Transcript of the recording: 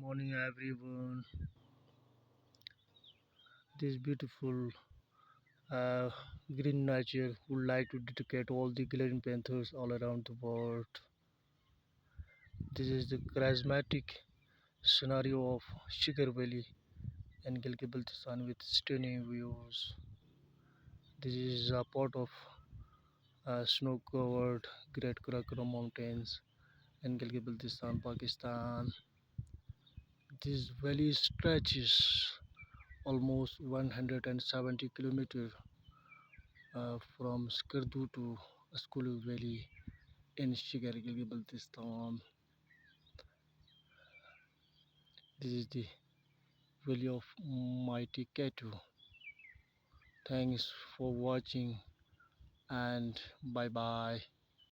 morning, everyone. This beautiful uh, green nature would like to dedicate all the green panthers all around the world. This is the charismatic scenario of Shigar Valley and Gilgit-Baltistan with stunning views. This is a part of snow-covered Great Karakoram Mountains in Gilgit-Baltistan, Pakistan. This valley stretches almost 170 kilometers from Skardu to Askulu Valley in Shigar, Gilgit-Baltistan. This is the valley of mighty Ketu. Thanks for watching and bye bye.